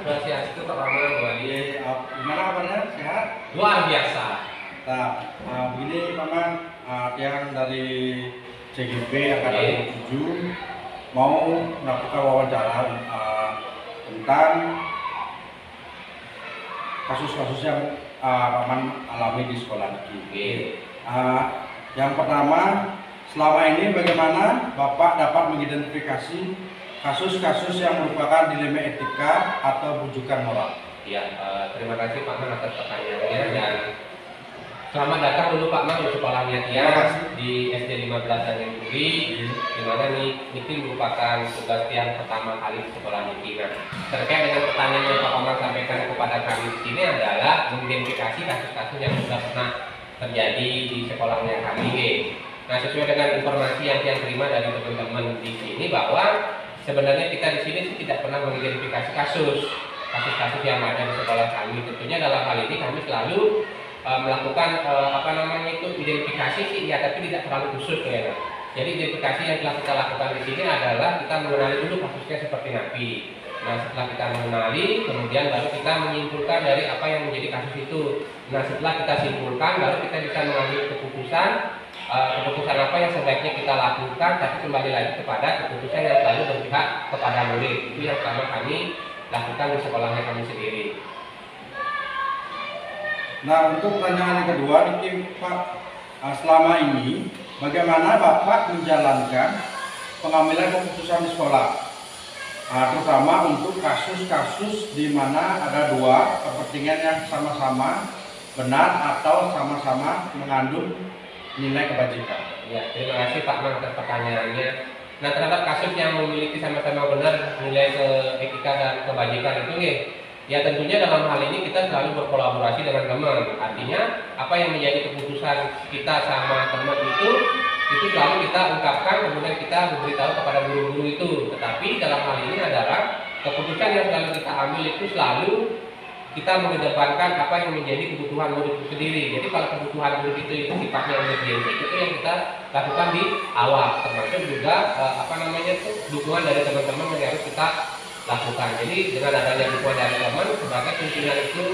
Swastiastu Pak Maman, Bu Adi. Gimana kabarnya? Sehat? Luar biasa. Nah, begini Paman, yang dari CGP Akademi 7 mau melakukan wawancara tentang kasus-kasus yang Paman alami di sekolah ini. Yang pertama, selama ini bagaimana Bapak dapat mengidentifikasi kasus-kasus yang merupakan dilema etika atau bujukan moral? Ya, terima kasih Pak Man atas pertanyaannya, dan selamat datang dulu Pak Man di sekolahnya Tia di SD 15 Tanjung Puri, di mana Niki merupakan tugas yang pertama kali di sekolah Niki. Nah, terkait dengan pertanyaan yang Pak Man sampaikan kepada kami di sini adalah mengidentifikasi kasus-kasus yang sudah pernah terjadi di sekolahnya kami. Nah, sesuai dengan informasi yang kita terima dari teman-teman di sini bahwa sebenarnya kita di sini tidak pernah mengidentifikasi kasus yang ada di sekolah kami. Tentunya dalam hal ini kami selalu melakukan identifikasi sih ya, tapi tidak terlalu khusus ya. Jadi identifikasi yang telah kita lakukan di sini adalah kita mengenali dulu kasusnya seperti napi. Nah, setelah kita mengenali, kemudian baru kita menyimpulkan dari apa yang menjadi kasus itu. Nah, setelah kita simpulkan, baru kita bisa mengambil keputusan apa yang sebaiknya kita lakukan, tapi kembali lagi kepada keputusan yang selalu berpihak kepada murid. Itu yang pertama kami lakukan di sekolahnya kami sendiri. Nah, untuk pertanyaan yang kedua, Pak, selama ini bagaimana Bapak menjalankan pengambilan keputusan di sekolah, terutama untuk kasus-kasus di mana ada dua kepentingan yang sama-sama benar atau sama-sama mengandung nilai kebajikan? Ya, terima kasih Pak Man atas pertanyaannya. Nah, terhadap kasus yang memiliki sama-sama benar nilai etika dan kebajikan itu ya tentunya dalam hal ini kita selalu berkolaborasi dengan teman. Artinya apa yang menjadi keputusan kita sama teman itu selalu kita ungkapkan, kemudian kita memberitahu kepada guru-guru itu. Tetapi dalam hal ini adalah keputusan yang selalu kita ambil itu selalu kita mengedepankan apa yang menjadi kebutuhan murid itu sendiri. Jadi kalau kebutuhan murid itu sifatnya emergensi, itu yang kita lakukan di awal, termasuk juga dukungan dari teman-teman yang harus kita lakukan. Jadi dengan adanya dukungan dari teman sebagai pimpinan itu,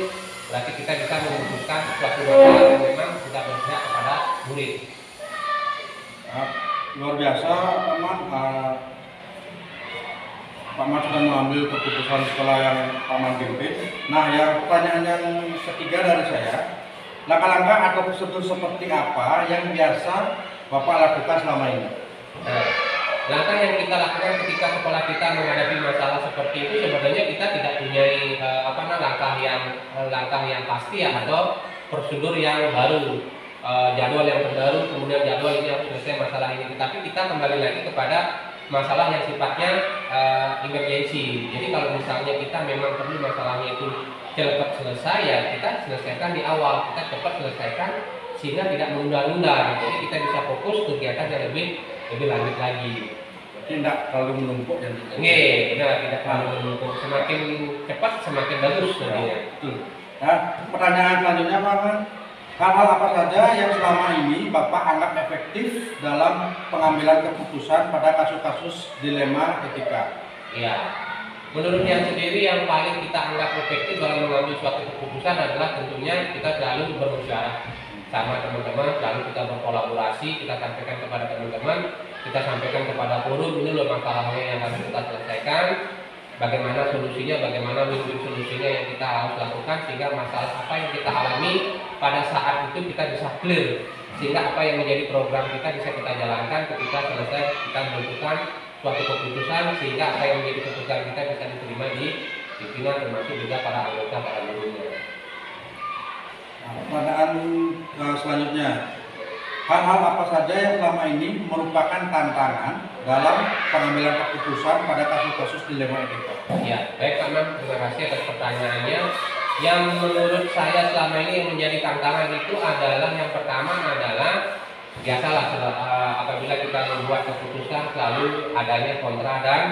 berarti kita bisa memutuskan suatu masalah yang memang tidak berpihak kepada murid. Luar biasa, Paman. Paman sudah mengambil keputusan sekolah yang Paman pimpin. Nah, yang pertanyaan yang ketiga dari saya, langkah-langkah atau prosedur seperti apa yang biasa Bapak lakukan selama ini? Nah, langkah yang kita lakukan ketika sekolah kita menghadapi masalah seperti itu, sebenarnya kita tidak punya langkah yang pasti ya, atau prosedur yang baru, jadwal yang terbaru, kemudian jadwal ini harus selesai masalah ini. Tetapi kita kembali lagi kepada masalah yang sifatnya emergensi. Jadi kalau misalnya kita memang perlu masalahnya itu cepat selesai, ya kita selesaikan di awal, kita cepat selesaikan sehingga tidak menunda-nunda. Jadi kita bisa fokus kegiatan yang lebih lanjut lagi. Tidak terlalu menumpuk dan tidak terlalu menumpuk. Semakin cepat semakin bagus nantinya. Nah, pertanyaan selanjutnya Pak, hal-hal apa saja yang selama ini Bapak anggap efektif dalam pengambilan keputusan pada kasus-kasus dilema etika? Ya, menurut yang sendiri yang paling kita anggap efektif dalam mengambil suatu keputusan adalah tentunya kita selalu bermusyawarah sama teman-teman, selalu kita berkolaborasi, kita sampaikan kepada teman-teman, kita sampaikan kepada forum, ini loh masalahnya yang harus kita selesaikan, bagaimana solusinya, bagaimana win-win solusinya yang kita harus lakukan, sehingga masalah apa yang kita alami pada saat itu kita bisa clear, sehingga apa yang menjadi program kita bisa kita jalankan ketika selesai kita menentukan suatu keputusan, sehingga apa yang menjadi keputusan kita bisa diterima di pimpinan, termasuk juga para anggota, para gurunya. Pertanyaan selanjutnya, hal-hal apa saja yang selama ini merupakan tantangan dalam pengambilan keputusan pada kasus-kasus dilema etika? Ya, baik Pak Man, terima kasih atas pertanyaannya. Yang menurut saya selama ini yang menjadi tantangan itu adalah, yang pertama adalah biasalah apabila kita membuat keputusan selalu adanya kontra dan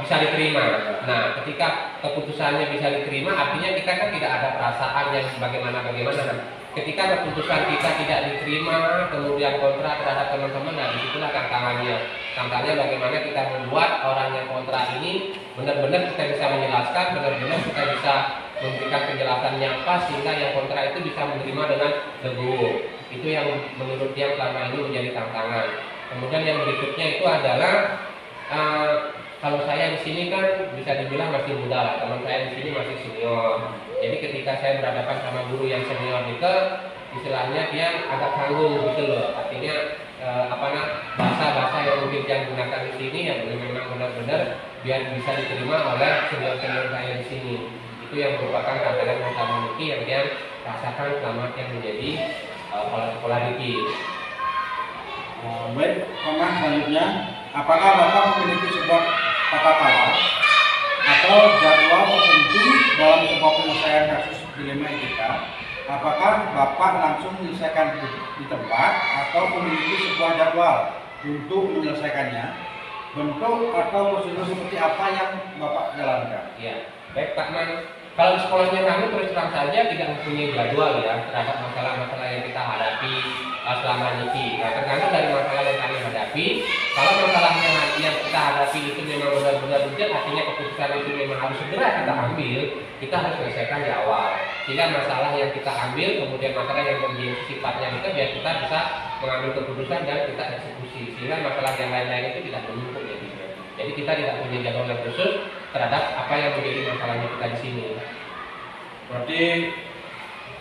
bisa diterima. Nah, ketika keputusannya bisa diterima, artinya kita kan tidak ada perasaan yang bagaimana. Ketika keputusan kita tidak diterima, kemudian kontra terhadap teman-teman, nah disitulah tantangannya. Tantangannya bagaimana kita membuat orang yang kontra ini benar-benar kita bisa menjelaskan, benar-benar kita bisa memberikan penjelasan yang pas sehingga yang kontra itu bisa menerima dengan legowo. Itu yang menurut dia selama ini menjadi tantangan. Kemudian yang berikutnya itu adalah kalau saya di sini kan bisa dibilang masih muda lah, teman saya di sini masih senior. Jadi ketika saya berhadapan sama guru yang senior itu, istilahnya dia agak canggung gitu loh. Artinya bahasa-bahasa yang mungkin dia gunakan di sini yang memang benar-benar biar bisa diterima oleh senior-senior saya di sini. Itu yang merupakan tantangan utama Niki yang dia rasakan selama dia menjadi kepala sekolah Niki. Baik, Paman, selanjutnya, apakah Bapak memiliki sebuah tata cara atau jadwal tertentu dalam sebuah penyelesaian kasus dilema etika? Apakah Bapak langsung menyelesaikan di tempat atau memiliki sebuah jadwal untuk menyelesaikannya? Bentuk atau prosedur seperti apa yang Bapak jalankan? Ya, baik Pak Man. Kalau di sekolahnya kami terus terang saja tidak mempunyai jadwal ya terhadap masalah-masalah yang kita hadapi selama Niki. Nah, tergantung dari masalah yang kami hadapi. Kalau masalahnya yang kita hadapi itu memang benar-benar urgent, artinya keputusan itu memang harus segera kita ambil, kita harus selesaikan di awal. Sehingga masalah yang kita ambil, kemudian masalah yang menjadi sifatnya itu biar kita bisa mengambil keputusan dan kita eksekusi. Sehingga masalah yang lain-lain itu tidak menumpuk jadinya. Jadi kita tidak punya jadwal yang khusus terhadap apa yang menjadi masalahnya kita di sini. Berarti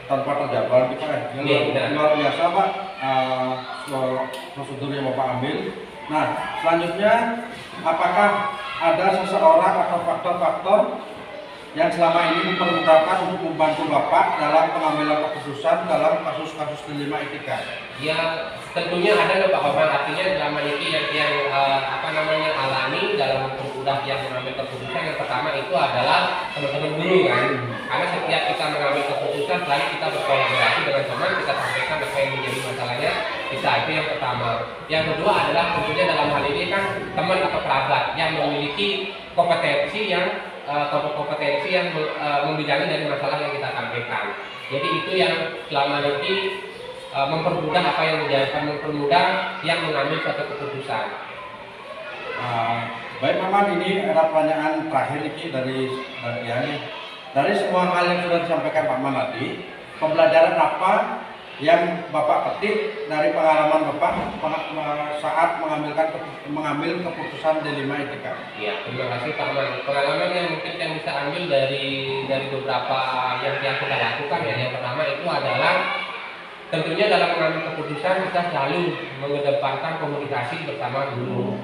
tanpa terjadwal kita luar biasa Pak prosedur yang Bapak ambil. Nah, selanjutnya apakah ada seseorang atau faktor-faktor yang selama ini mempermudahkan untuk membantu Bapak dalam pengambilan keputusan dalam kasus-kasus dilema etika? Ya, tentunya ada Pak Bapak, artinya selama ini yang alami dalam mempermudah yang mengambil keputusan. Yang pertama itu adalah teman-teman guru kan, karena setiap kita mengambil keputusan selalu kita berkolaborasi dengan teman, kita sampaikan apa yang menjadi masalahnya kita, itu yang pertama. Yang kedua adalah tentunya dalam hal ini kan teman atau kerabat yang memiliki kompetensi yang membidangi dari masalah yang kita sampaikan. Jadi itu yang selama ini mempermudah mempermudah yang mengambil suatu keputusan. Baik Maman, ini ada pertanyaan terakhir ini dari semua hal yang sudah disampaikan Pak Man tadi, pembelajaran apa yang Bapak petik dari pengalaman Bapak saat mengambil keputusan dilema etika? Ya, terima kasih Pak Man. Pengalaman yang mungkin yang bisa ambil dari beberapa yang kita lakukan ya, yang pertama itu adalah tentunya dalam mengambil keputusan kita selalu mengedepankan komunikasi bersama guru,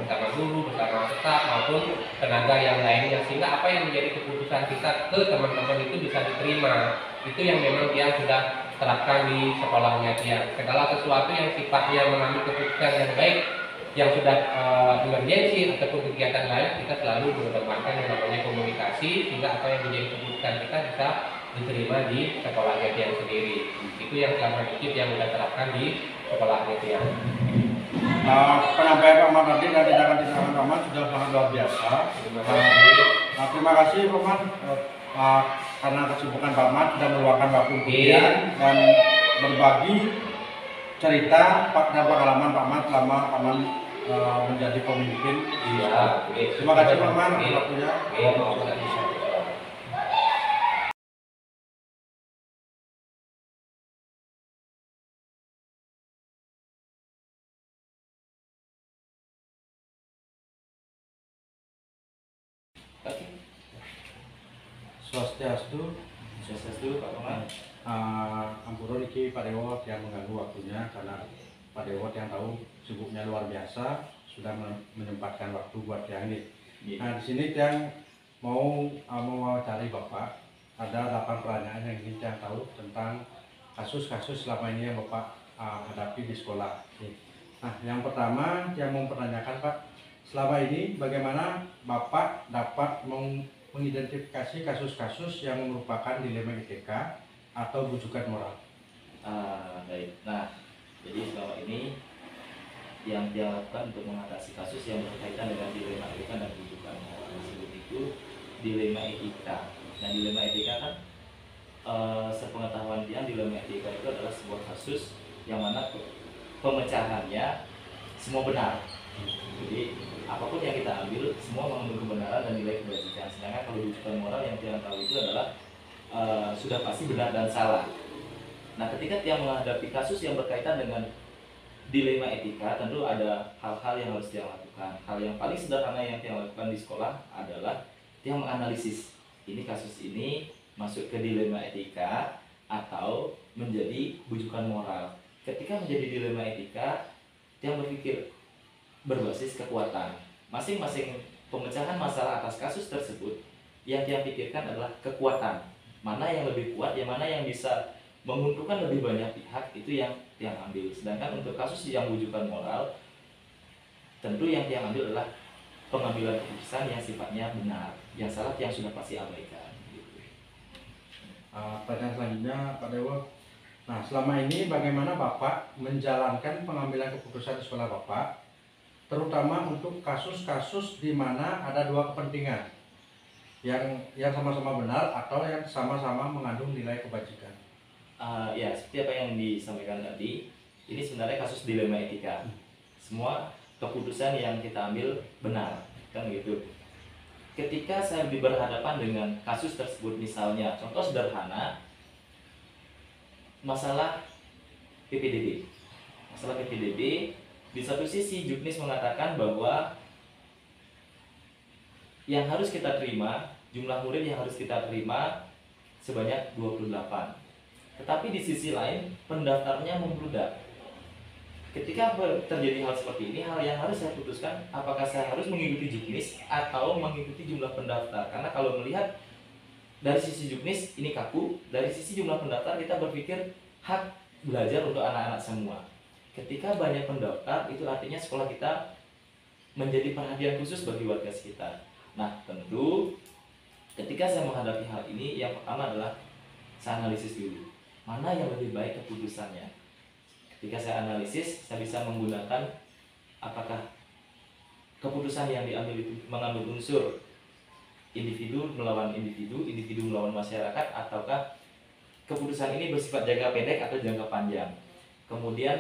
bersama staf maupun tenaga yang lainnya, sehingga apa yang menjadi keputusan kita ke teman-teman itu bisa diterima. Itu yang memang dia sudah terapkan di sekolahnya dia. Segala sesuatu yang sifatnya mengambil keputusan yang baik, yang sudah emergensi ataupun kegiatan lain, kita selalu mengedepankan yang namanya komunikasi, sehingga apa yang menjadi keputusan kita bisa diterima di sekolahnya dia sendiri. Itu yang selama ini yang sudah terapkan di sekolahnya dia. Penyampaian Pak Man tadi dan tindakan-tindakan Pak Man sudah sangat luar biasa. Terima kasih Pak Man karena kesibukan Pak Man sudah meluangkan waktu kuliah dan berbagi cerita dan pengalaman Pak Man selama Pak Man menjadi pemimpin di sekolah. Terima kasih Pak Man atas waktunya. Swastiastu Pak Man. Ampura niki Pak Dewo yang mengganggu waktunya karena Pak Dewo yang tahu sibuknya luar biasa sudah menyempatkan waktu buat yang ini. Nah di sini yang mau mewawancari Bapak ada 8 pertanyaan yang ingin yang tahu tentang kasus-kasus selama ini yang Bapak hadapi di sekolah. Nah yang pertama yang mau mempertanyakan Pak, selama ini bagaimana Bapak dapat mengidentifikasi kasus-kasus yang merupakan dilema etika atau bujukan moral? Baik. Nah, jadi selama ini yang dia lakukan untuk mengatasi kasus yang berkaitan dengan dilema etika dan rujukan moral. Disebut itu dilema etika. Nah, dilema etika kan sepengetahuan dia, dilema etika itu adalah sebuah kasus yang mana pemecahannya semua benar. Jadi apapun yang kita ambil semua mengandung kebenaran dan nilai kebajikan. Sedangkan kalau rujukan moral yang kita tahu itu adalah sudah pasti benar dan salah. Nah, ketika dia menghadapi kasus yang berkaitan dengan dilema etika, tentu ada hal-hal yang harus dia lakukan. Hal yang paling sederhana yang dia lakukan di sekolah adalah dia menganalisis ini kasus ini masuk ke dilema etika atau menjadi bujukan moral. Ketika menjadi dilema etika, dia berpikir berbasis kekuatan. Masing-masing pemecahan masalah atas kasus tersebut yang dia pikirkan adalah kekuatan. Mana yang lebih kuat, yang mana yang bisa menguntungkan lebih banyak pihak, itu yang dia ambil. Sedangkan untuk kasus yang bujukan moral, tentu yang dia ambil adalah pengambilan keputusan yang sifatnya benar, yang salah yang sudah pasti abaikan. Gitu. Pertanyaan selanjutnya Pak Dewo. Nah, selama ini bagaimana Bapak menjalankan pengambilan keputusan di sekolah Bapak, terutama untuk kasus-kasus di mana ada dua kepentingan, yang sama-sama benar atau yang sama-sama mengandung nilai kebajikan? Ya, seperti apa yang disampaikan tadi, ini sebenarnya kasus dilema etika. Semua keputusan yang kita ambil benar, kan gitu. Ketika saya berhadapan dengan kasus tersebut, misalnya contoh sederhana, masalah PPDB. Masalah PPDB, di satu sisi Juknis mengatakan bahwa yang harus kita terima, jumlah murid yang harus kita terima sebanyak 28. Tetapi di sisi lain, pendaftarnya membludak. Ketika terjadi hal seperti ini, hal yang harus saya putuskan, apakah saya harus mengikuti Juknis atau mengikuti jumlah pendaftar. Karena kalau melihat dari sisi Juknis, ini kaku. Dari sisi jumlah pendaftar, kita berpikir hak belajar untuk anak-anak semua. Ketika banyak pendaftar, itu artinya sekolah kita menjadi perhatian khusus bagi warga sekitar. Nah, tentu ketika saya menghadapi hal ini, yang pertama adalah saya analisis dulu. Mana yang lebih baik keputusannya. Ketika saya analisis, saya bisa menggunakan apakah keputusan yang diambil itu mengandung unsur individu melawan individu, individu melawan masyarakat, ataukah keputusan ini bersifat jangka pendek atau jangka panjang. Kemudian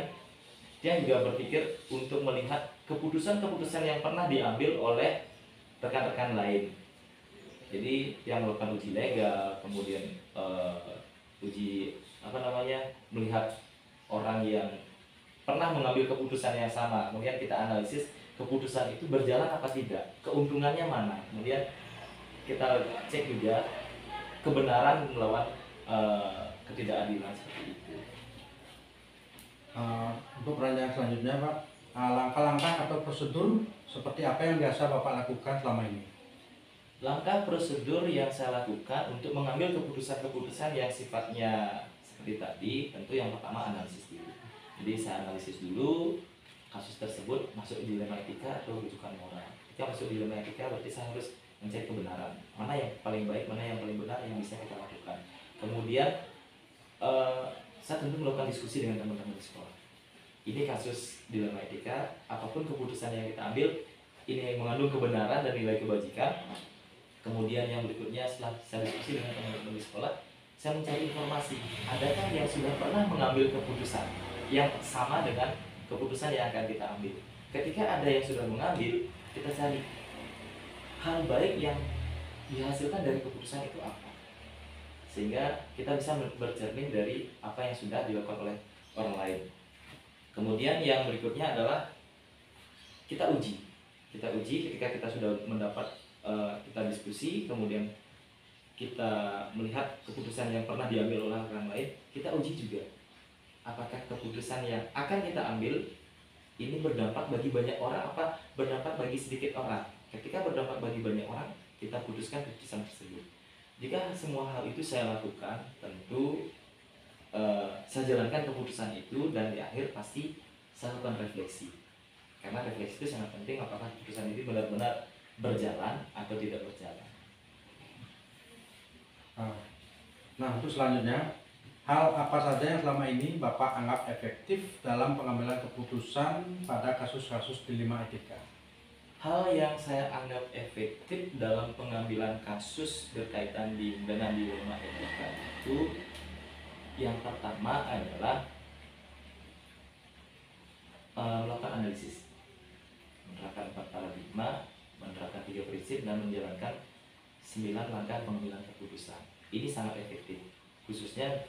dia juga berpikir untuk melihat keputusan-keputusan yang pernah diambil oleh rekan-rekan lain. Jadi yang melakukan uji legal, kemudian uji melihat orang yang pernah mengambil keputusan yang sama, kemudian kita analisis keputusan itu berjalan apa tidak, keuntungannya mana, kemudian kita cek juga kebenaran melawan ketidakadilan seperti itu. Untuk pertanyaan selanjutnya Pak, langkah-langkah atau prosedur seperti apa yang biasa Bapak lakukan selama ini? Langkah prosedur yang saya lakukan untuk mengambil keputusan-keputusan yang sifatnya seperti tadi, tentu yang pertama analisis dulu. Jadi saya analisis dulu kasus tersebut masuk dilema etika atau rujukan moral. Ketika masuk dilema etika, berarti saya harus mencari kebenaran. Mana yang paling baik, mana yang paling benar yang bisa kita lakukan. Kemudian saya tentu melakukan diskusi dengan teman-teman di sekolah. Ini kasus dilema etika, apapun keputusan yang kita ambil, ini mengandung kebenaran dan nilai kebajikan. Kemudian yang berikutnya, setelah saya diskusi dengan teman-teman di sekolah, saya mencari informasi, adakah yang sudah pernah mengambil keputusan yang sama dengan keputusan yang akan kita ambil. Ketika ada yang sudah mengambil, kita cari hal baik yang dihasilkan dari keputusan itu apa, sehingga kita bisa bercermin dari apa yang sudah dilakukan oleh orang lain. Kemudian yang berikutnya adalah kita uji. Kita uji ketika kita sudah mendapat, kita diskusi, kemudian kita melihat keputusan yang pernah diambil oleh orang lain, kita uji juga apakah keputusan yang akan kita ambil ini berdampak bagi banyak orang, apa berdampak bagi sedikit orang. Ketika berdampak bagi banyak orang, kita putuskan keputusan tersebut. Jika semua hal itu saya lakukan, tentu saya jalankan keputusan itu, dan di akhir pasti saya lakukan refleksi. Karena refleksi itu sangat penting, apakah keputusan itu benar-benar berjalan atau tidak berjalan. Nah, untuk selanjutnya, hal apa saja yang selama ini Bapak anggap efektif dalam pengambilan keputusan pada kasus-kasus dilema etika? Hal yang saya anggap efektif dalam pengambilan kasus berkaitan dengan dilema etika itu yang pertama adalah melakukan analisis, menerapkan 4 paradigma, menerapkan 3 prinsip, dan menjalankan 9 langkah pengambilan keputusan. Ini sangat efektif, khususnya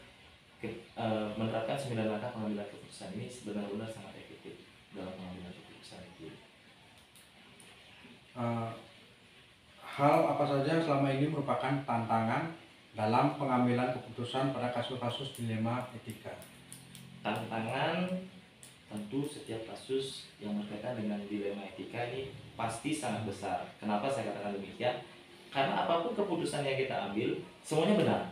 menerapkan 9 langkah pengambilan keputusan ini benar-benar sangat efektif dalam pengambilan keputusan itu. Hal apa saja yang selama ini merupakan tantangan dalam pengambilan keputusan pada kasus-kasus dilema etika? Tantangan tentu setiap kasus yang berkaitan dengan dilema etika ini pasti sangat besar. Kenapa saya katakan demikian? Karena apapun keputusan yang kita ambil, semuanya benar.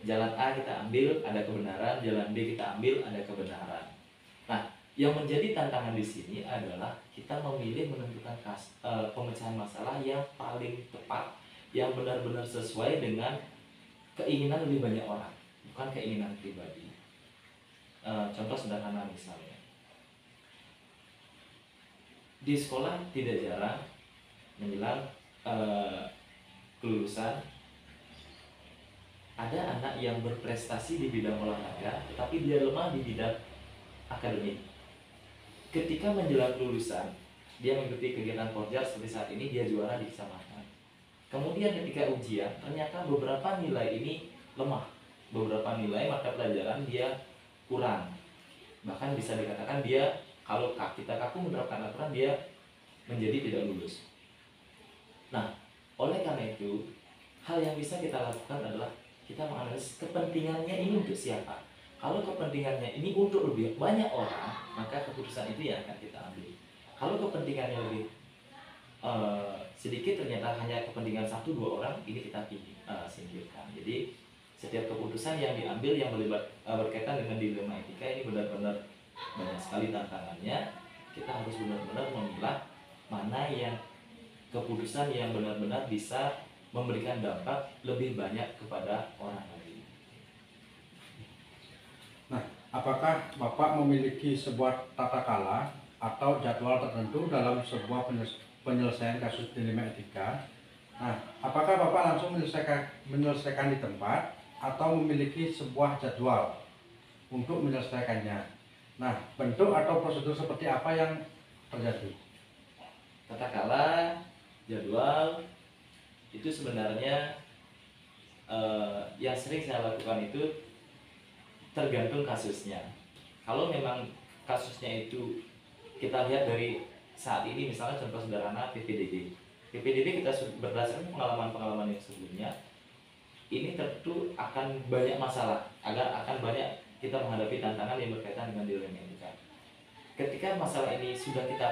Jalan A kita ambil, ada kebenaran. Jalan B kita ambil, ada kebenaran. Nah, yang menjadi tantangan di sini adalah kita memilih menentukan pemecahan masalah yang paling tepat, yang benar-benar sesuai dengan keinginan lebih banyak orang, bukan keinginan pribadi. Contoh sederhana misalnya, di sekolah tidak jarang menjelang kelulusan ada anak yang berprestasi di bidang olahraga, tetapi dia lemah di bidang akademik. Ketika menjelang kelulusan, dia mengikuti kegiatan Porjar seperti saat ini, dia juara di kecamatan. Kemudian ketika ujian, ternyata beberapa nilai ini lemah, beberapa nilai mata pelajaran dia kurang. Bahkan bisa dikatakan dia, kalau kita kaku menerapkan aturan, dia menjadi tidak lulus. Nah, oleh karena itu, hal yang bisa kita lakukan adalah kita menganalisis kepentingannya ini untuk siapa. Kalau kepentingannya ini untuk lebih banyak orang, maka keputusan itu yang akan kita ambil. Kalau kepentingannya lebih sedikit, ternyata hanya kepentingan 1-2 orang, ini kita singkirkan. Jadi setiap keputusan yang diambil yang berkaitan dengan dilema etika ini benar-benar banyak sekali tantangannya. Kita harus benar-benar memilah mana yang keputusan yang benar-benar bisa memberikan dampak lebih banyak kepada orang lain. Nah, apakah Bapak memiliki sebuah tata cara atau jadwal tertentu dalam sebuah penyelesaian kasus dilema etika? Nah, apakah Bapak langsung menyelesaikan di tempat atau memiliki sebuah jadwal untuk menyelesaikannya? Nah, bentuk atau prosedur seperti apa yang terjadi? Tata cara, jadwal, itu sebenarnya yang sering saya lakukan itu tergantung kasusnya. Kalau memang kasusnya itu kita lihat dari saat ini, misalnya contoh sederhana PPDB. PPDB kita berdasarkan pengalaman-pengalaman yang sebelumnya, ini tentu akan banyak masalah, akan banyak kita menghadapi tantangan yang berkaitan dengan dilema etika. Ketika masalah ini sudah kita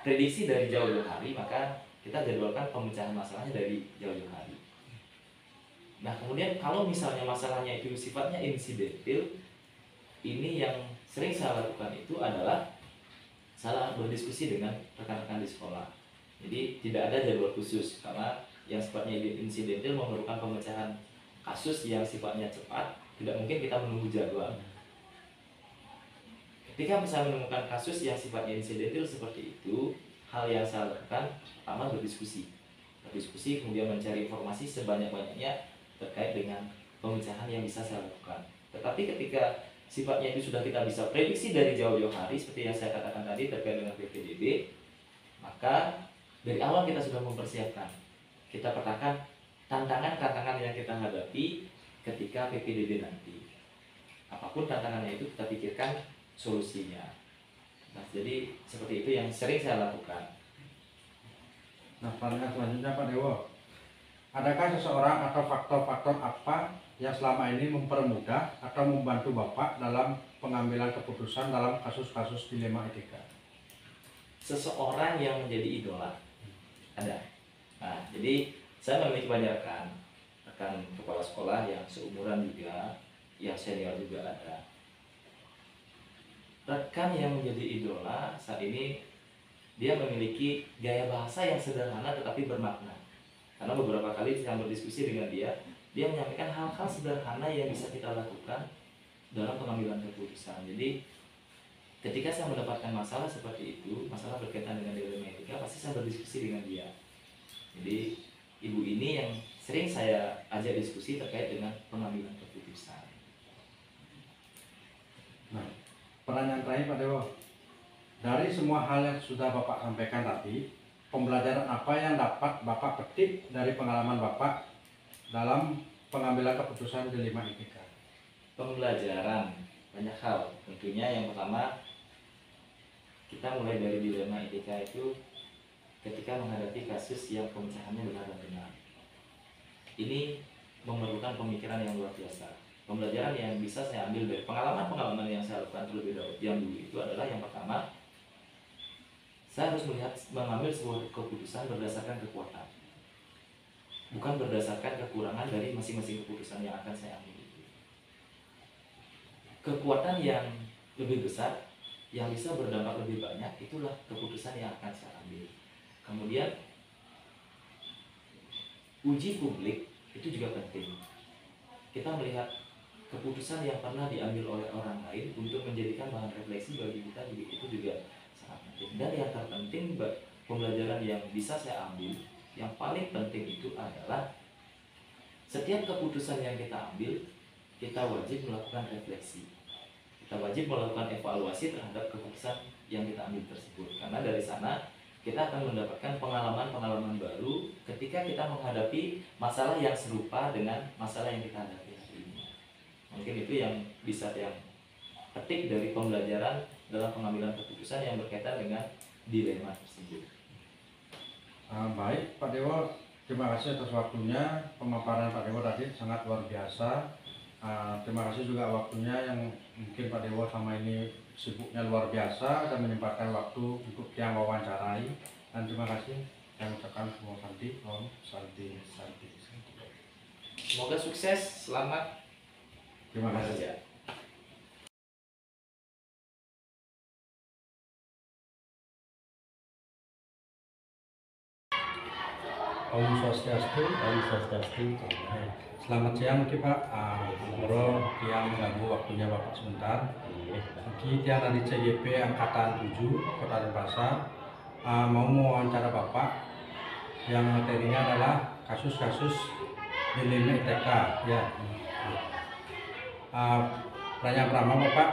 prediksi dari jauh-jauh hari, maka kita jadwalkan pemecahan masalahnya dari jauh-jauh hari. Nah, kemudian kalau misalnya masalahnya itu sifatnya insidental, ini yang sering saya lakukan itu adalah saya berdiskusi dengan rekan-rekan di sekolah. Jadi tidak ada jadwal khusus, karena yang sifatnya insidental memerlukan pemecahan kasus yang sifatnya cepat, tidak mungkin kita menunggu jadwal. Ketika saya menemukan kasus yang sifatnya insidental seperti itu, hal yang saya lakukan pertama berdiskusi, kemudian mencari informasi sebanyak-banyaknya terkait dengan pemecahan yang bisa saya lakukan. Tetapi ketika sifatnya itu sudah kita bisa prediksi dari jauh-jauh hari, seperti yang saya katakan tadi terkait dengan PPDB, maka dari awal kita sudah mempersiapkan. Kita petakan tantangan-tantangan yang kita hadapi ketika PPDB nanti. Apapun tantangannya itu kita pikirkan solusinya. Nah, jadi seperti itu yang sering saya lakukan. Nah, pertanyaan selanjutnya Pak Dewo, adakah seseorang atau faktor-faktor apa yang selama ini mempermudah atau membantu Bapak dalam pengambilan keputusan dalam kasus-kasus dilema etika? Seseorang yang menjadi idola ada. Nah, jadi saya memiliki banyak rekan kepala sekolah yang seumuran juga, yang senior juga ada. Rekan yang menjadi idola saat ini, dia memiliki gaya bahasa yang sederhana tetapi bermakna. Karena beberapa kali saya berdiskusi dengan dia, dia menyampaikan hal-hal sederhana yang bisa kita lakukan dalam pengambilan keputusan. Jadi ketika saya mendapatkan masalah seperti itu, masalah berkaitan dengan dilema etika, pasti saya berdiskusi dengan dia. Jadi ibu ini yang sering saya ajak diskusi terkait dengan pengambilan keputusan. Nah, pertanyaan terakhir Pak Dewo, dari semua hal yang sudah Bapak sampaikan tadi, pembelajaran apa yang dapat Bapak petik dari pengalaman Bapak dalam pengambilan keputusan dilema etika? Pembelajaran banyak hal. Tentunya yang pertama, kita mulai dari dilema etika itu ketika menghadapi kasus yang pemecahannya benar dan benar. Ini memerlukan pemikiran yang luar biasa. Pembelajaran yang bisa saya ambil dari pengalaman-pengalaman yang saya lakukan terlebih dahulu yang dulu itu adalah yang pertama, saya harus mengambil sebuah keputusan berdasarkan kekuatan, bukan berdasarkan kekurangan dari masing-masing keputusan yang akan saya ambil. Kekuatan yang lebih besar, yang bisa berdampak lebih banyak, itulah keputusan yang akan saya ambil. Kemudian uji publik itu juga penting. Kita melihat keputusan yang pernah diambil oleh orang lain untuk menjadikan bahan refleksi bagi kita juga, itu juga sangat penting. Dan yang terpenting, pembelajaran yang bisa saya ambil, yang paling penting itu adalah setiap keputusan yang kita ambil, kita wajib melakukan refleksi. Kita wajib melakukan evaluasi terhadap keputusan yang kita ambil tersebut. Karena dari sana kita akan mendapatkan pengalaman-pengalaman baru ketika kita menghadapi masalah yang serupa dengan masalah yang kita hadapi hari ini. Mungkin itu yang bisa yang petik dari pembelajaran dalam pengambilan keputusan yang berkaitan dengan dilema tersebut. Baik Pak Dewo, terima kasih atas waktunya. Pemaparan Pak Dewo tadi sangat luar biasa. Terima kasih juga waktunya yang mungkin Pak Dewo sama ini sibuknya luar biasa dan menyempatkan waktu untuk yang wawancarai. Dan terima kasih, saya ucapkan semua santi, om santi. Semoga sukses, selamat. Terima kasih. Bekerja. Om Swastiastu. Om Swastiastu. Selamat siang mungkin Pak. Moro yang mengganggu waktunya Bapak sebentar. Mungkin yang dari CGP Angkatan 7 Kota Denpasar mau mewawancara Bapak yang materinya adalah kasus-kasus dilema etika. Ya. Pertanyaan pertama Bapak,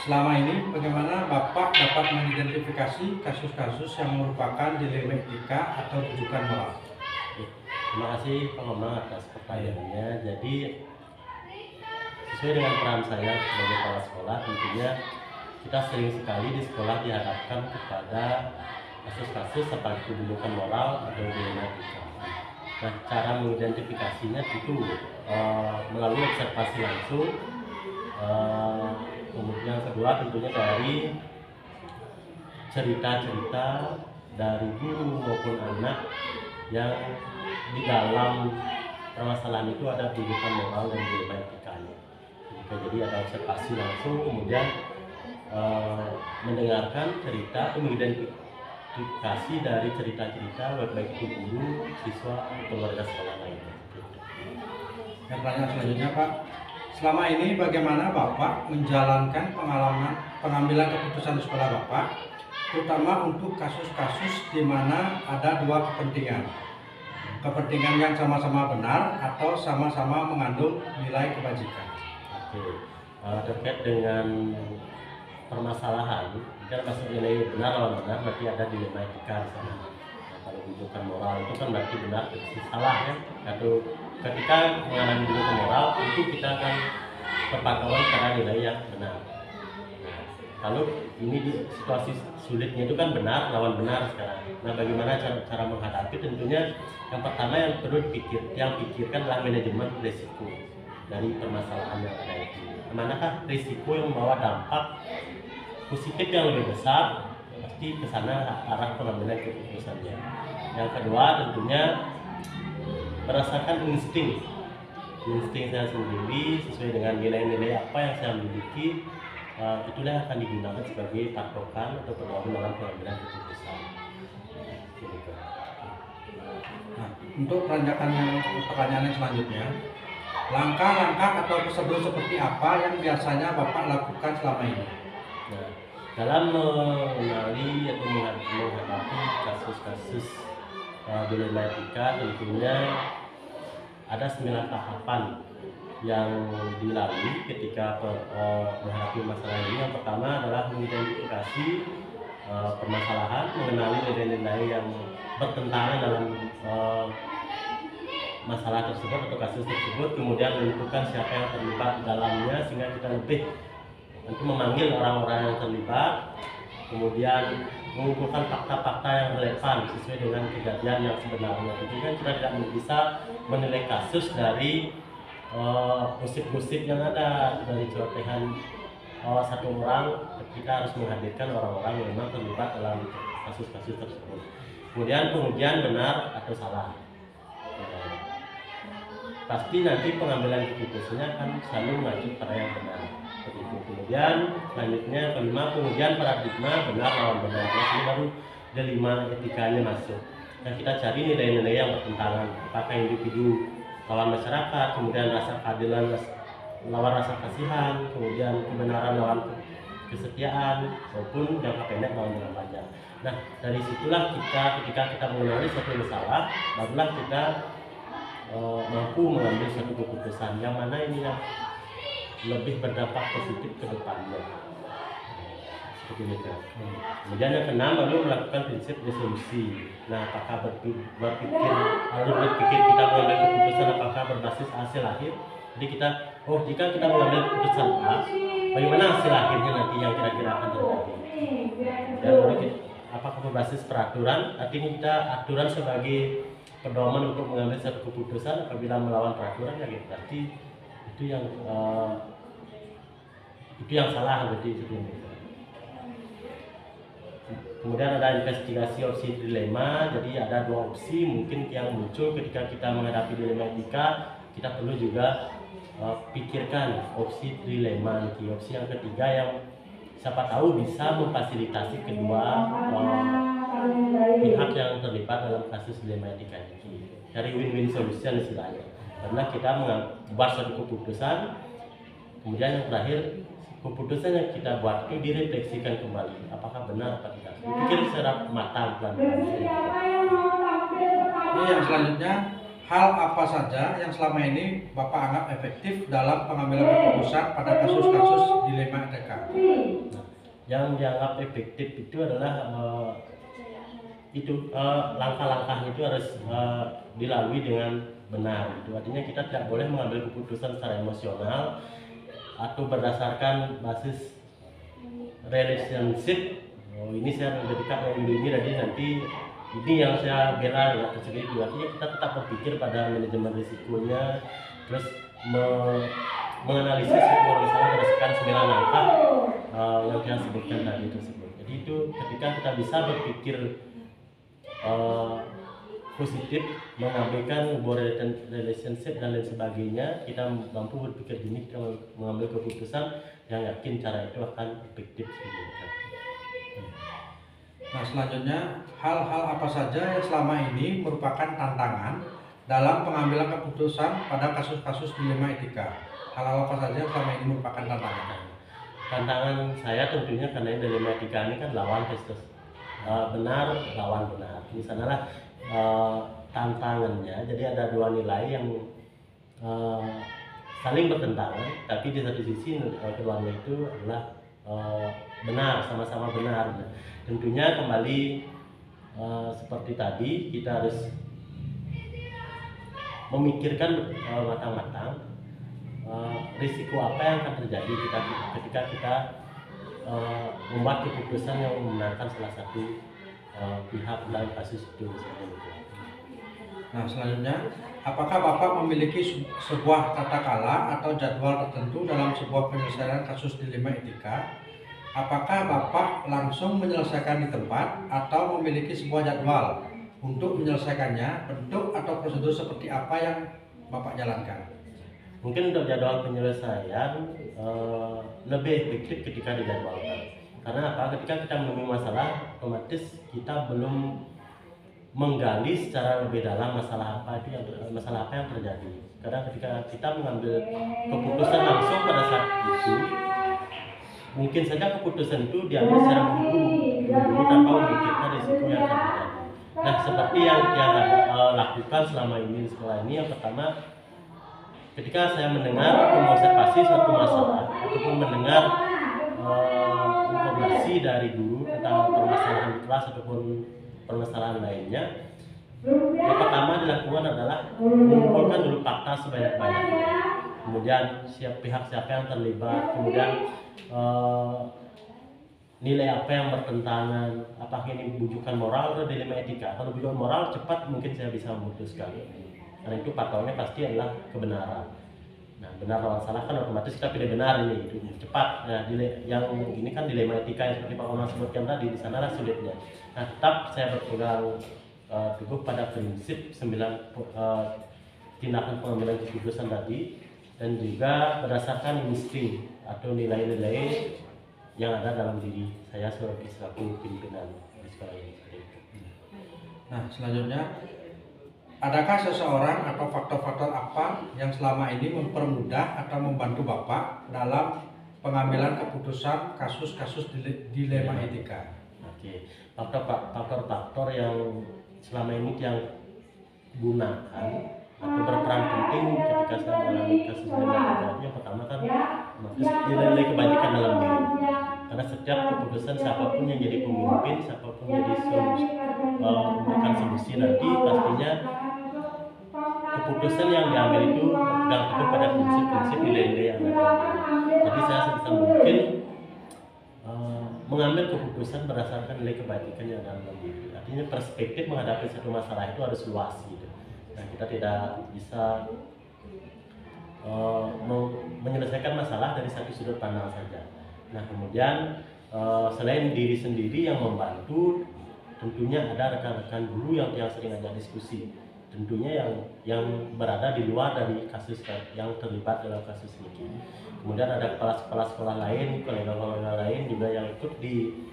selama ini bagaimana Bapak dapat mengidentifikasi kasus-kasus yang merupakan dilema etika atau rujukan moral? Terima kasih Pak Bambang atas pertanyaannya. Jadi sesuai dengan peran saya sebagai kepala sekolah, tentunya kita sering sekali di sekolah dihadapkan kepada kasus-kasus seperti kedudukan moral atau dilema etika. Nah, cara mengidentifikasinya tentu melalui observasi langsung. Kemudian kedua tentunya dari cerita-cerita dari guru maupun anak yang di dalam permasalahan itu ada kedudukan moral dan dilema etikanya. Jadi ada observasi langsung, kemudian mendengarkan cerita atau mengidentifikasi dari cerita-cerita baik itu guru, siswa, atau keluarga sekolah lainnya. Dan pertanyaan selanjutnya Pak, selama ini bagaimana Bapak menjalankan pengalaman pengambilan keputusan di sekolah Bapak, terutama untuk kasus-kasus di mana ada dua kepentingan yang sama-sama benar atau sama-sama mengandung nilai kebajikan? Oke, terkait dengan permasalahan, jika masuk nilai benar lawan benar, berarti ada dilema etika di sana. Nah, kalau rujukan moral itu kan berarti benar versus salah ya. Atau ketika mengalami rujukan moral itu kita akan terpantauan pada nilai yang benar. Nah, kalau ini di situasi sulitnya itu kan benar lawan benar sekarang. Nah, bagaimana cara menghadapi? Tentunya yang pertama yang perlu pikirkan adalah manajemen risiko dari permasalahan yang ada itu. Manakah risiko yang membawa dampak positif yang lebih besar, pasti ke sana arah pengambilan keputusannya. Yang kedua tentunya berdasarkan insting saya sendiri sesuai dengan nilai-nilai apa yang saya miliki, itulah yang akan digunakan sebagai patokan atau pedoman dalam pengambilan keputusan. Nah, untuk pertanyaan yang selanjutnya, langkah-langkah atau prosedur seperti apa yang biasanya Bapak lakukan selama ini? Nah, dalam mengenali atau menghadapi kasus-kasus dilema etika, tentunya ada 9 tahapan yang dilalui ketika menghadapi masalah ini. Yang pertama adalah mengidentifikasi permasalahan, mengenali nilai-nilai yang bertentangan dalam masalah tersebut atau kasus tersebut, kemudian menentukan siapa yang terlibat di dalamnya sehingga kita lebih untuk memanggil orang-orang yang terlibat, kemudian mengumpulkan fakta-fakta yang relevan sesuai dengan kejadian yang sebenarnya. Tentunya kita tidak bisa menilai kasus dari gosip-gosip yang ada, dari celotehan satu orang. Kita harus menghadirkan orang-orang yang memang terlibat dalam kasus-kasus tersebut. Kemudian pengujian benar atau salah. Pasti nanti pengambilan keputusannya akan selalu mengacu pada yang benar. Begitu. Kemudian selanjutnya kelima, pengujian paradigma benar lawan benar. Ini baru delima etikanya masuk. Dan kita cari nilai-nilai yang bertentangan. Apakah individu lawan masyarakat, kemudian rasa keadilan lawan rasa kasihan, kemudian kebenaran lawan kesetiaan, maupun jangka pendek lawan jangka panjang. Nah, dari situlah ketika kita mengenali suatu masalah, barulah kita mampu mengambil satu keputusan yang mana ini yang lebih berdampak positif ke depannya. Seperti itu. Kemudian yang keenam, lalu melakukan prinsip resolusi. Nah, apakah berpikir kita mengambil keputusan apakah berbasis hasil akhir? Jadi jika kita mengambil keputusan A, bagaimana hasil akhirnya nanti yang kira-kira akan terjadi? Dan apakah berbasis peraturan? Artinya kita aturan sebagai pedoman untuk mengambil satu keputusan. Apabila melawan peraturan, ya berarti itu yang salah, berarti itu. Kemudian ada investigasi opsi dilema. Jadi ada 2 opsi mungkin yang muncul ketika kita menghadapi dilema etika. Kita perlu juga pikirkan opsi dilema nanti. Opsi yang ketiga yang siapa tahu bisa memfasilitasi kedua pihak yang terlibat dalam kasus dilema etika ini. Dari win-win solution istilahnya. Karena kita membuat suatu keputusan, kemudian yang terakhir keputusan yang kita buat itu direfleksikan kembali, apakah benar atau tidak. Dipikir secara matang pelan-pelan. Yang selanjutnya, hal apa saja yang selama ini Bapak anggap efektif dalam pengambilan keputusan pada kasus-kasus dilema etika? Nah, yang dianggap efektif itu adalah langkah-langkahnya itu harus dilalui dengan benar. Itu artinya kita tidak boleh mengambil keputusan secara emosional atau berdasarkan basis relationship. Ini saya lebih dekat dengan ini, jadi nanti ini yang saya bela ya tersendiri. Artinya kita tetap berpikir pada manajemen risikonya, terus menganalisis risiko misalnya berdasarkan 9 langkah yang kita sebutkan tadi tersebut. Jadi itu ketika kita bisa berpikir positif, mengambilkan relationship dan lain sebagainya, kita mampu berpikir jernih, kita mengambil keputusan yang yakin cara itu akan efektif. Nah, selanjutnya, hal-hal apa saja yang selama ini merupakan tantangan dalam pengambilan keputusan pada kasus-kasus dilema etika? Hal-hal apa saja yang selama ini merupakan tantangan? Tantangan saya tentunya karena dilema etika ini kan lawan versus benar lawan benar. Di sanalah tantangannya. Jadi ada 2 nilai yang saling bertentangan, tapi di satu sisi keduanya itu adalah benar, sama-sama benar. Tentunya kembali seperti tadi kita harus memikirkan matang-matang risiko apa yang akan terjadi ketika kita membuat keputusan yang membenarkan salah satu pihak dalam kasus itu. Nah, selanjutnya, apakah Bapak memiliki sebuah tata cara atau jadwal tertentu dalam sebuah penyelesaian kasus dilema etika? Apakah Bapak langsung menyelesaikan di tempat atau memiliki sebuah jadwal untuk menyelesaikannya? Bentuk atau prosedur seperti apa yang Bapak jalankan? Mungkin untuk jadwal penyelesaian lebih efektif ketika dijadwalkan. Karena apa? Ketika kita menemui masalah, otomatis kita belum menggali secara lebih dalam masalah apa yang terjadi. Karena ketika kita mengambil keputusan langsung pada saat itu, mungkin saja keputusan itu diambil secara buru-buru tanpa memikirkan risiko yang akan terjadi. Nah, seperti yang lakukan selama ini di sekolah ini, yang pertama, ketika saya mendengar mengobservasi suatu masalah ataupun mendengar informasi dari guru tentang permasalahan kelas ataupun permasalahan lainnya, yang pertama dilakukan adalah mengumpulkan dulu fakta sebanyak-banyaknya, kemudian pihak siapa yang terlibat, kemudian nilai apa yang bertentangan, apakah ini bujukan moral atau dilema etika. Kalau bujukan moral cepat mungkin saya bisa memutuskan, karena itu faktornya pasti adalah kebenaran. Nah, benar lawan salah kan otomatis kita pilih benar, ini itu cepat. Nah, yang ini kan dilema etika yang seperti Pak Omar sebutkan tadi, di sanalah sulitnya. Nah, tetap saya berpegang teguh pada prinsip 9 tindakan pengambilan keputusan tadi, dan juga berdasarkan insting atau nilai-nilai yang ada dalam diri saya sebagai selaku pimpinan di sekolah ini. Nah, selanjutnya, adakah seseorang atau faktor-faktor apa yang selama ini mempermudah atau membantu Bapak dalam pengambilan keputusan kasus-kasus dilema etika? Oke, faktor-faktor yang selama ini yang gunakan atau berperan penting ketika saya mengalami kasus dilema etika, yang pertama kan nilai kebajikan dalam diri. Karena setiap keputusan siapapun yang jadi pemimpin, siapapun jadi memberikan solusi nanti, pastinya keputusan yang diambil itu berpegang teguh pada prinsip-prinsip nilai-nilai yang ada. Jadi saya sebisa mungkin mengambil keputusan berdasarkan nilai kebajikan yang ada dalam diri. Artinya perspektif menghadapi satu masalah itu harus luas gitu. Nah, kita tidak bisa menyelesaikan masalah dari satu sudut pandang saja. Nah, kemudian selain diri sendiri yang membantu, tentunya ada rekan-rekan guru yang sering ajak diskusi. Tentunya yang berada di luar dari kasus yang terlibat dalam kasus ini. Kemudian ada kepala sekolah lain, kolega-kolega lain juga yang ikut di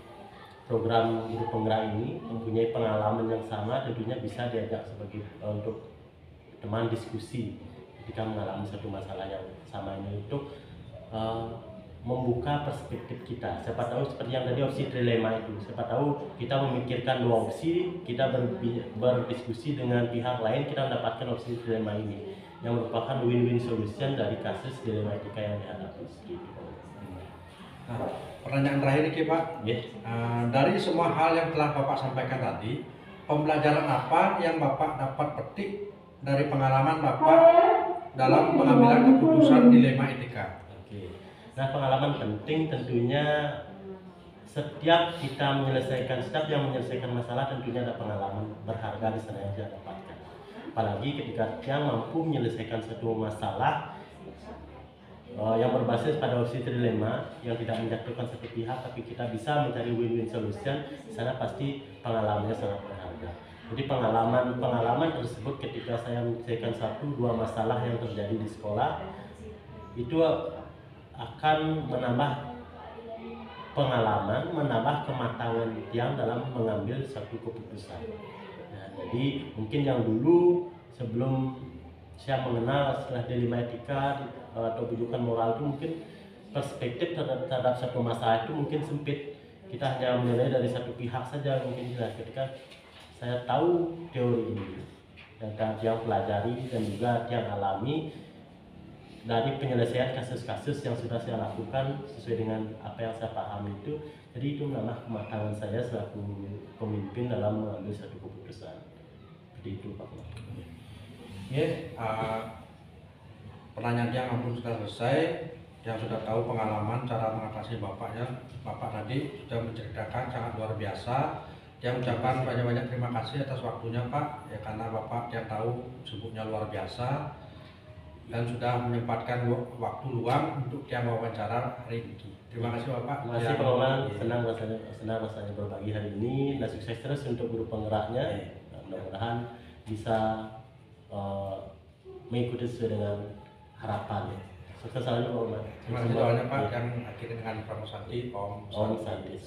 program guru penggerak ini, mempunyai pengalaman yang sama, tentunya bisa diajak sebagai untuk teman diskusi ketika mengalami satu masalah yang sama ini, untuk membuka perspektif kita. Siapa tahu seperti yang tadi opsi trilema itu, siapa tahu kita memikirkan dua opsi, kita berdiskusi dengan pihak lain, kita mendapatkan opsi trilema ini yang merupakan win-win solution dari kasus dilema etika yang dihadapi. Nah, pertanyaan terakhir nih Pak, dari semua hal yang telah Bapak sampaikan tadi, pembelajaran apa yang Bapak dapat petik dari pengalaman Bapak dalam pengambilan keputusan dilema etika? Oke. Nah, pengalaman penting tentunya setiap yang menyelesaikan masalah tentunya ada pengalaman berharga di sana yang dia dapatkan. Apalagi ketika yang mampu menyelesaikan satu masalah yang berbasis pada opsi trilema yang tidak menjatuhkan satu pihak, tapi kita bisa mencari win-win solution, di sana pasti pengalamannya sangat berharga. Jadi pengalaman tersebut ketika saya menyelesaikan 1-2 masalah yang terjadi di sekolah itu akan menambah pengalaman, menambah kematangan yang dalam mengambil satu keputusan. Nah, jadi mungkin yang dulu sebelum saya mengenal setelah dilema etika atau bujukan moral itu, mungkin perspektif terhadap satu masalah itu mungkin sempit. Kita hanya menilai dari satu pihak saja mungkin. Ketika saya tahu teori ini, yang pelajari dan juga yang alami dari penyelesaian kasus-kasus yang sudah saya lakukan sesuai dengan apa yang saya pahami itu, jadi itu menambah kematangan saya selaku pemimpin dalam mengambil satu keputusan. Seperti itu Pak. Pertanyaan yang ampun sudah selesai, yang sudah tahu pengalaman cara mengatasi Bapak tadi sudah menceritakan sangat luar biasa. Yang ucapkan banyak-banyak terima kasih atas waktunya Pak, ya karena Bapak yang tahu sibuknya luar biasa dan sudah menyempatkan waktu luang untuk yang wawancara hari ini. Terima kasih Bapak. Terima kasih Pak Oman, senang rasanya berbagi hari ini, dan sukses terus untuk guru penggeraknya. Mudah-mudahan bisa mengikuti sesuai dengan harapan. Sukses selalu Pak Oman. Terima kasih doanya Pak, yang akhirnya dengan Prof. Santi, Om Santi.